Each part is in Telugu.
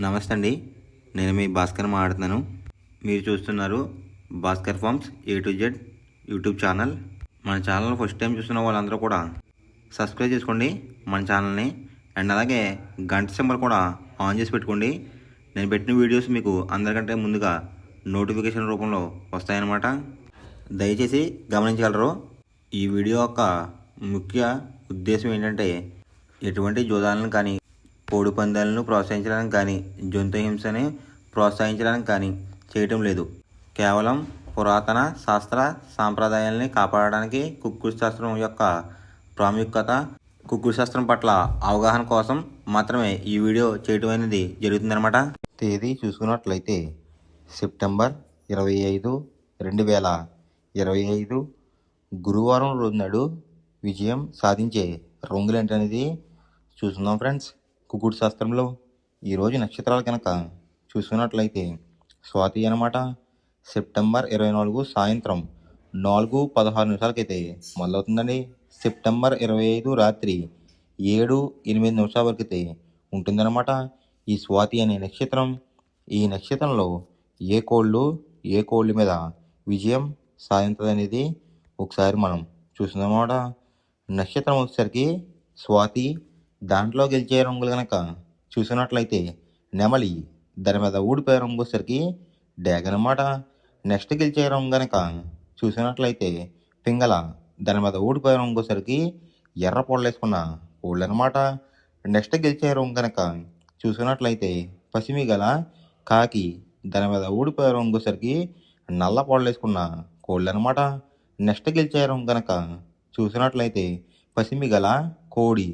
నమస్తే అండి. నేను మీ భాస్కర్ మాట్లాడుతున్నాను. మీరు చూస్తున్నారు Bhaskar farms A to Z YouTube channel. మన ఛానల్ ఫస్ట్ టైం చూస్తున్న వాళ్ళందరూ కూడా సబ్స్క్రైబ్ చేసుకోండి మన ఛానల్ని. అండ్ అలాగే గంట సింబల్ కూడా ఆన్ చేసి పెట్టుకోండి. నేను పెట్టిన వీడియోస్ మీకు అందరికంటే ముందుగా నోటిఫికేషన్ రూపంలో వస్తాయన్నమాట. దయచేసి గమనించగలరు. ఈ వీడియో యొక్క ముఖ్య ఉద్దేశం ఏంటంటే ఎటువంటి జోదాలను కానీ కోడి పందాలను ప్రోత్సహించడానికి కానీ జంతు హింసని ప్రోత్సహించడానికి కానీ చేయటం లేదు. కేవలం పురాతన శాస్త్ర సాంప్రదాయాల్ని కాపాడడానికి కుక్కుడు శాస్త్రం యొక్క ప్రాముఖ్యత, కుక్కుడు శాస్త్రం పట్ల అవగాహన కోసం మాత్రమే ఈ వీడియో చేయటం అనేది జరుగుతుందన్నమాట. తేదీ చూసుకున్నట్లయితే సెప్టెంబర్ 25, 2025 గురువారం రోజు నాడు విజయం సాధించే రంగులేంటనేది చూస్తున్నాం ఫ్రెండ్స్. కుక్కుడు శాస్త్రంలో ఈరోజు నక్షత్రాలు కనుక చూసుకున్నట్లయితే స్వాతి అనమాట. సెప్టెంబర్ 24 సాయంత్రం 4:16 మొదలవుతుందండి. సెప్టెంబర్ 25 రాత్రి 7:08 వరకు అయితే ఉంటుందన్నమాట ఈ స్వాతి అనే నక్షత్రం. ఈ నక్షత్రంలో ఏ కోళ్ళు మీద విజయం సాధించదు అనేది ఒకసారి మనం చూస్తున్నామన్నమాట. నక్షత్రం వచ్చేసరికి స్వాతి, దాంట్లో గెలిచే రంగులు కనుక చూసినట్లయితే నెమలి, దాని మీద ఊడిపోయే రంగు వచ్చేసరికి డ్యాగ్ అనమాట. నెక్స్ట్ గెలిచే రంగు కనుక చూసినట్లయితే పింగళ, దాని మీద ఊడిపోయే రంగు వచ్చేసరికి ఎర్ర పొడలు వేసుకున్న కోళ్ళు అనమాట. నెక్స్ట్ గెలిచే రంగు కనుక చూసినట్లయితే పసిమి గల కాకి, దాని మీద ఊడిపోయే రంగు వచ్చేసరికి నల్ల పొడలు వేసుకున్న కోళ్ళు అనమాట. నెక్స్ట్ గెలిచే రంగు కనుక చూసినట్లయితే పసిమి గల కోడి,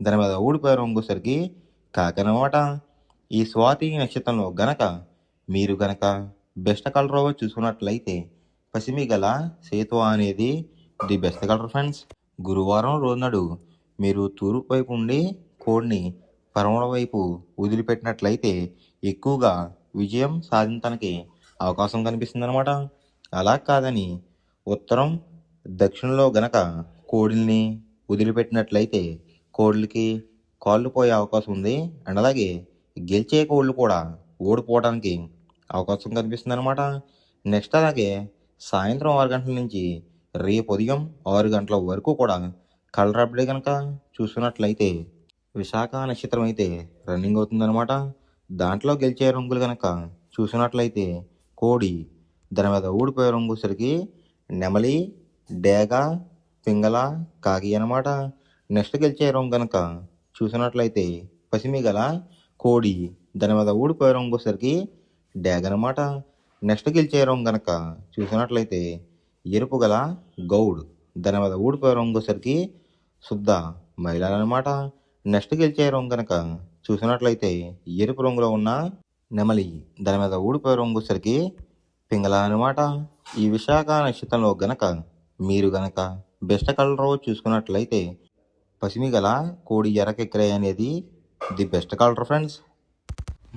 దాని మీద ఊడిపోయే రంగు వచ్చేసరికి కాకనమాట. ఈ స్వాతి నక్షత్రంలో గనక మీరు గనక బెస్ట్ కలర్ చూసుకున్నట్లయితే పసిమి గల సేతువ అనేది ది బెస్ట్ కలర్ ఫ్రెండ్స్. గురువారం రోజునాడు మీరు తూర్పు వైపు ఉండి కోడిని పరమణ వైపు వదిలిపెట్టినట్లయితే ఎక్కువగా విజయం సాధించడానికి అవకాశం కనిపిస్తుంది అనమాట. అలా కాదని ఉత్తరం దక్షిణంలో గనక కోడిల్ని వదిలిపెట్టినట్లయితే కోళ్ళకి కాళ్ళు పోయే అవకాశం ఉంది. అండ్ అలాగే గెలిచే కోళ్ళు కూడా ఓడిపోవడానికి అవకాశం కనిపిస్తుంది అనమాట. నెక్స్ట్ అలాగే సాయంత్రం 6 గంటల నుంచి రేపు ఉదయం 6 గంటల వరకు కూడా కలర్ అప్డేట్ కనుక చూసుకున్నట్లయితే విశాఖ నక్షత్రం అయితే రన్నింగ్ అవుతుందన్నమాట. దాంట్లో గెలిచే రంగులు కనుక చూసినట్లయితే కోడి, దాని మీద ఊడిపోయే రంగు సరికి నెమలి, డేగ, పింగళ, కాకి అనమాట. నెక్స్ట్ గెలిచే రంగు కనుక చూసినట్లయితే పసిమి గల కోడి, దాని మీద ఊడిపోయే రంగు సరికి డ్యాగ్ అనమాట. నెక్స్ట్ గెలిచే రంగు కనుక చూసినట్లయితే ఎరుపు గల గౌడ్, దాని మీద ఊడిపోయే రంగు సరికి శుద్ధ మహిళలనమాట. నెక్స్ట్ గెలిచే రంగు కనుక చూసినట్లయితే ఎరుపు రంగులో ఉన్న నెమలి, దాని మీద ఊడిపోయే రంగు సరికి పింగళ అనమాట. ఈ విశాఖ నక్షత్రంలో గనక మీరు గనక బెస్ట్ కలర్ చూసుకున్నట్లయితే పసిమి గల కోడి ఎర్రకెక్కరాయి అనేది ది బెస్ట్ కలర్ ఫ్రెండ్స్.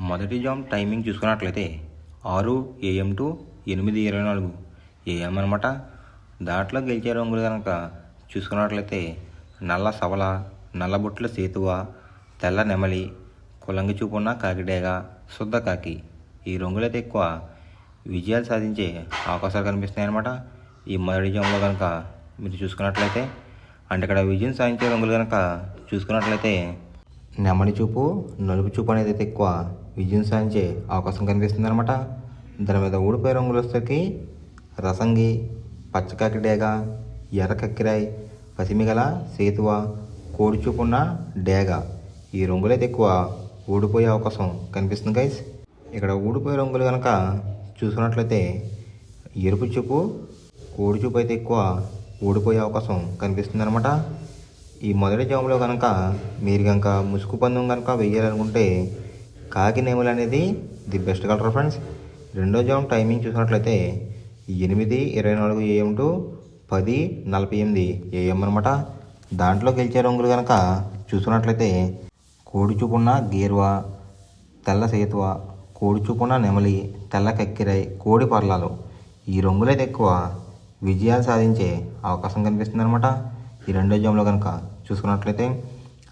మొదటి జామ్ టైమింగ్ చూసుకున్నట్లయితే 6 AM టు 8:24 AM అనమాట. దాంట్లో గెలిచే రంగులు కనుక చూసుకున్నట్లయితే నల్ల సవల, నల్లబొట్ల సేతువ, తెల్ల నెమలి, కులంగి చూపున్న కాకిడేగ, శుద్ధ కాకి. ఈ రంగులైతే ఎక్కువ విజయాలు సాధించే అవకాశాలు కనిపిస్తున్నాయి అన్నమాట. ఈ మొదటి జామ్లో కనుక మీరు చూసుకున్నట్లయితే అంటే ఇక్కడ విజయం సాధించే రంగులు కనుక చూసుకున్నట్లయితే నెమలి చూపు, నలుపు చూపు అనేది అయితే ఎక్కువ విజయం సాధించే అవకాశం కనిపిస్తుంది అనమాట. దాని మీద ఊడిపోయే రంగులు వచ్చేసరికి రసంగి, పచ్చకాకి డేగ, ఎర్ర కక్కిరాయి, పసిమిగల సేతువ, కోడి చూపున్న డేగ. ఈ రంగులు అయితే ఎక్కువ ఊడిపోయే అవకాశం కనిపిస్తుంది గైస్. ఇక్కడ ఊడిపోయే రంగులు కనుక చూసుకున్నట్లయితే ఎరుపు చూపు, కోడి చూపు అయితే ఎక్కువ ఓడిపోయే అవకాశం కనిపిస్తుంది అనమాట. ఈ మొదటి జాములో కనుక మీరు కనుక ముసుగు పందెం కనుక వేయాలనుకుంటే కాకి నెమలి అనేది ది బెస్ట్ కలర్ ఫ్రెండ్స్. రెండో జామ్ టైమింగ్ చూసినట్లయితే 8:24 AM టు 10:48 AM అనమాట. దాంట్లో గెలిచే రంగులు కనుక చూసుకున్నట్లయితే కోడి చూపున్న గేర్వా, తెల్ల సేతువ, కోడి చూపున్న నెమలి, తెల్ల కక్కిరాయి, కోడి పర్లాలు. ఈ రంగులైతే ఎక్కువ విజయాలు సాధించే అవకాశం కనిపిస్తుంది అనమాట. ఈ రెండో జామ్లో కనుక చూసుకున్నట్లయితే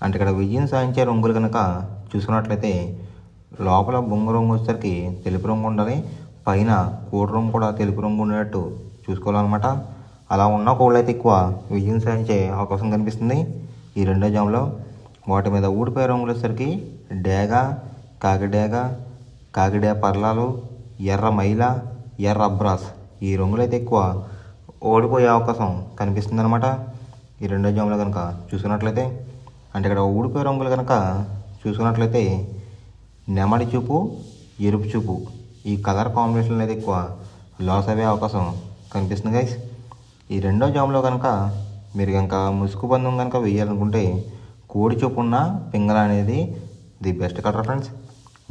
అంటే ఇక్కడ విజయం సాధించే రంగులు కనుక చూసుకున్నట్లయితే లోపల బొంగు రంగు వచ్చేసరికి తెలుపు రంగు ఉండాలి, పైన కోడి రంగు కూడా తెలుపు రంగు ఉండేటట్టు చూసుకోవాలన్నమాట. అలా ఉన్న కోళ్ళు అయితే ఎక్కువ విజయం సాధించే అవకాశం కనిపిస్తుంది ఈ రెండో జాములో. వాటి మీద ఊడిపోయే రంగులు వచ్చేసరికి డేగ, కాకిడే పర్లాలు, ఎర్ర మైల, ఎర్ర అబ్రాస్ ఈ రంగులు అయితే ఎక్కువ ఓడిపోయే అవకాశం కనిపిస్తుంది అనమాట ఈ రెండో జాములో కనుక చూసుకున్నట్లయితే. అంటే ఇక్కడ ఊడిపోయే రంగులు కనుక చూసుకున్నట్లయితే నెమలి చూపు, ఎరుపు చూపు ఈ కలర్ కాంబినేషన్లో అయితే ఎక్కువ లాస్ అయ్యే అవకాశం కనిపిస్తుంది గైస్. ఈ రెండో జాములో కనుక మీరు కనుక ముసుగు పందెం కనుక వేయాలనుకుంటే కోడి చూపు ఉన్న పింగళ అనేది ది బెస్ట్ కలర్ ఫ్రెండ్స్.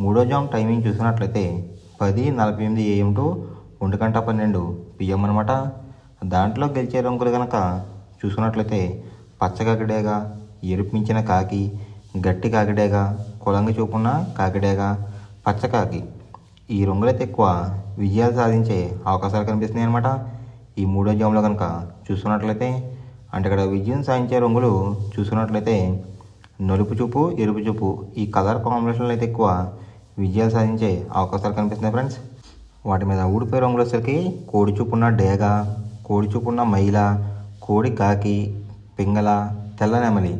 మూడో జామ్ టైమింగ్ చూసినట్లయితే 10:48 AM టు 1:12 PM అనమాట. దాంట్లో గెలిచే రంగులు కనుక చూసుకున్నట్లయితే పచ్చ కాకిడేగ, ఎరుపు మించిన కాకి, గట్టి కాకిడేగ, కొలంగ చూపున్న కాకిడేగ, పచ్చ కాకి ఈ రంగులైతే ఎక్కువ విజయాలు సాధించే అవకాశాలు కనిపిస్తున్నాయి అనమాట ఈ మూడో జాములో కనుక చూసుకున్నట్లయితే. అంటే ఇక్కడ విజయం సాధించే రంగులు చూసుకున్నట్లయితే నలుపు చూపు, ఎరుపు చూపు ఈ కలర్ కాంబినేషన్లో అయితే ఎక్కువ విజయాలు సాధించే అవకాశాలు కనిపిస్తున్నాయి ఫ్రెండ్స్. వాటి మీద ఊడిపోయే రంగులు వచ్చేసరికి కోడి చూపున్న డేగ, కోడి చూపున్న మైల, కోడి కాకి, పింగళ, తెల్ల నెమలి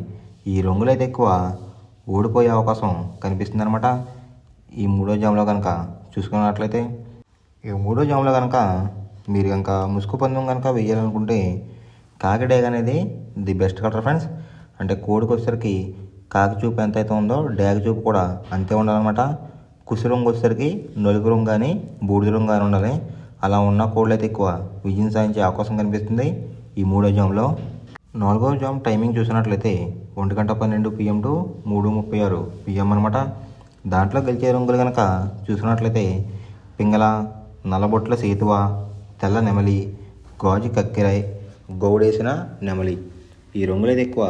ఈ రంగులు అయితే ఎక్కువ ఓడిపోయే అవకాశం కనిపిస్తుంది అనమాట ఈ మూడో జాములో కనుక చూసుకున్నట్లయితే. ఈ మూడో జాములో కనుక మీరు కనుక ముసుగు పందెం కనుక వేయాలనుకుంటే కాకిడేగ అనేది ది బెస్ట్ కలర్ ఫ్రెండ్స్. అంటే కోడికి వచ్చేసరికి కాకి చూపు ఎంత అయితే ఉందో డేగ చూపు కూడా అంతే ఉండాలన్నమాట. కుసి రంగు వచ్చేసరికి నలుపు రంగు కానీ బూడిద రంగు కానీ ఉండాలి. అలా ఉన్న కోళ్ళు అయితే ఎక్కువ విజయం సాధించే అవకాశం కనిపిస్తుంది ఈ మూడో జాములో. నాలుగో జామ్ టైమింగ్ చూసినట్లయితే 1:12 PM టు 3:36 PM అనమాట. దాంట్లో గెలిచే రంగులు కనుక చూసినట్లయితే పింగళ, నల్లబొట్ల సేతువ, తెల్ల నెమలి, గాజు కక్కిరాయ్, గౌడేసిన నెమలి ఈ రంగులు అయితే ఎక్కువ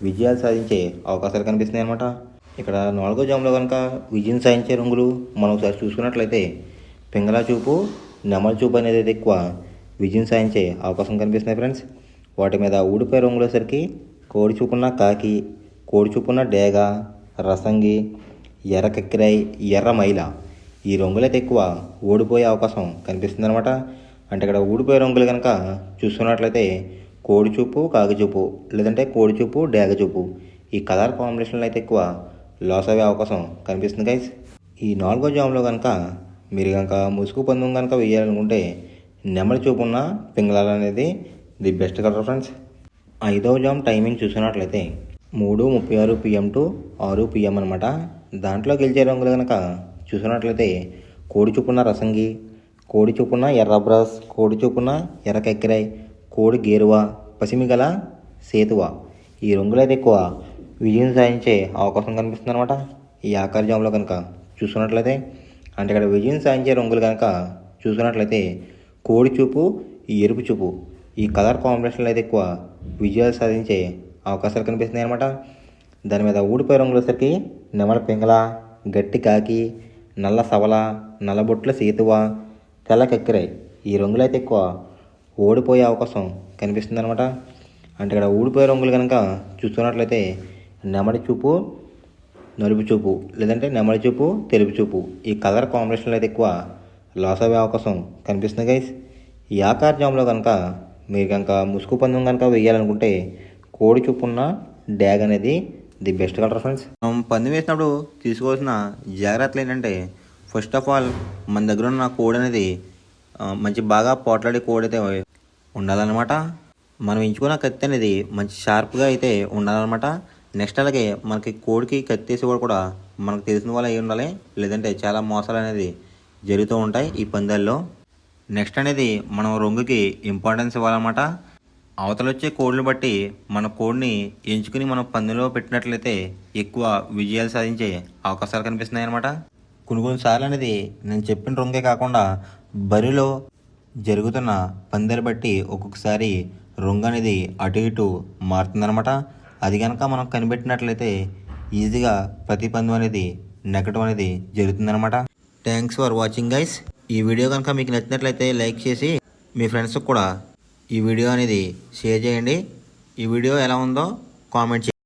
విజయాలు సాధించే అవకాశాలు కనిపిస్తున్నాయి అనమాట. ఇక్కడ నాలుగో జాములో కనుక విజయం సాధించే రంగులు మనం ఒకసారి చూసుకున్నట్లయితే పింగళ చూపు, నెమలి చూపు అనేది అయితే ఎక్కువ విజయం సాధించే అవకాశం కనిపిస్తున్నాయి ఫ్రెండ్స్. వాటి మీద ఊడిపోయే రంగులు వచ్చేసరికి కోడి చూపున్న కాకి, కోడి చూపున్న డేగ, రసంగి, ఎర్ర కక్కిరాయ్, ఎర్ర మైల ఈ రంగులైతే ఎక్కువ ఓడిపోయే అవకాశం కనిపిస్తుంది అనమాట. అంటే ఇక్కడ ఊడిపోయే రంగులు కనుక చూసుకున్నట్లయితే కోడి చూపు, కాకి చూపు లేదంటే కోడి చూపు, డేగ చూపు ఈ కలర్ కాంబినేషన్లో అయితే ఎక్కువ లాస్ అయ్యే అవకాశం కనిపిస్తుంది గైస్. ఈ నాలుగో జాములో కనుక మీరు కనుక ముసుగు పందెం కనుక వేయాలనుకుంటే నెమలి చూపు ఉన్న పింగళాలు అనేది ది బెస్ట్ కలర్ ఫ్రెండ్స్. ఐదవ జామ్ టైమింగ్ చూసుకున్నట్లయితే 3:36 PM టు 6 PM అనమాట. దాంట్లో గెలిచే రంగులు కనుక చూసుకున్నట్లయితే కోడి చూపున్న రసంగి, కోడి చూపున్న ఎర్ర బ్రాస్, కోడి చూపున్న ఎర్ర కక్కిరాయ్, కోడి గేరువ, పసిమిగల సేతువ ఈ రంగులు అయితే ఎక్కువ విజయం సాధించే అవకాశం కనిపిస్తుంది అనమాట ఈ ఆఖరి జాములో కనుక చూసుకున్నట్లయితే. అంటే ఇక్కడ విజయం సాధించే రంగులు కనుక చూసుకున్నట్లయితే కోడి చూపు, ఎరుపు చూపు ఈ కలర్ కాంబినేషన్లో అయితే ఎక్కువ విజయాలు సాధించే అవకాశాలు కనిపిస్తున్నాయి అనమాట. దాని మీద ఊడిపోయే రంగులు వచ్చేసరికి నెమల పింగళ, గట్టి కాకి, నల్ల సవల, నల్లబొట్ల సేతువ, తెల్ల కక్కిరాయ్ ఈ రంగులు అయితే ఎక్కువ ఓడిపోయే అవకాశం కనిపిస్తుంది అనమాట. అంటే ఇక్కడ ఊడిపోయే రంగులు కనుక చూసుకున్నట్లయితే నెమలి చూపు, నలుపు చూపు లేదంటే నెమలి చూపు, తెలుపు చూపు ఈ కలర్ కాంబినేషన్లో అయితే ఎక్కువ లాస్ అయ్యే అవకాశం కనిపిస్తుంది గైస్. ఈ ఆకార జాములో కనుక మీరు కనుక ముసుగు పందెం కనుక వేయాలనుకుంటే కోడి చూపున్న డ్యాగ్ అనేది ది బెస్ట్ కలర్ ఫ్రెండ్స్. మనం పందెం వేసినప్పుడు తీసుకోవాల్సిన జాగ్రత్తలు ఏంటంటే ఫస్ట్ ఆఫ్ ఆల్ మన దగ్గర ఉన్న కోడి అనేది మంచి బాగా పోట్లాడే కోడి అయితే ఉండాలన్నమాట. మనం ఎంచుకున్న కత్తి అనేది మంచి షార్ప్గా అయితే ఉండాలన్నమాట. నెక్స్ట్ అలాగే మనకి కోడికి కత్తి వేసేవాడు కూడా మనకు తెలిసిన వాళ్ళు అయి ఉండాలి, లేదంటే చాలా మోసాలు అనేది జరుగుతూ ఉంటాయి ఈ పందాల్లో. నెక్స్ట్ అనేది మనం రంగుకి ఇంపార్టెన్స్ ఇవ్వాలన్నమాట. అవతల వచ్చే కోడ్ని బట్టి మన కోడ్ని ఎంచుకుని మనం పందెంలో పెట్టినట్లయితే ఎక్కువ విజయాలు సాధించే అవకాశాలు కనిపిస్తున్నాయి అన్నమాట. కొన్నిసార్లు అనేది నేను చెప్పిన రంగే కాకుండా బరిలో జరుగుతున్న పందెలు బట్టి ఒక్కొక్కసారి రంగు అనేది అటు ఇటు మారుతుందన్నమాట. అది కనుక మనం కనిపెట్టినట్లయితే ఈజీగా ప్రతి పందెం అనేది నెగ్గడం అనేది జరుగుతుందన్నమాట. Thanks for watching guys. ఈ వీడియో కనుక మీకు నచ్చినట్లయితే లైక్ చేసి మీ ఫ్రెండ్స్కి కూడా ఈ వీడియో అనేది షేర్ చేయండి. ఈ వీడియో ఎలా ఉందో కామెంట్ చేయండి.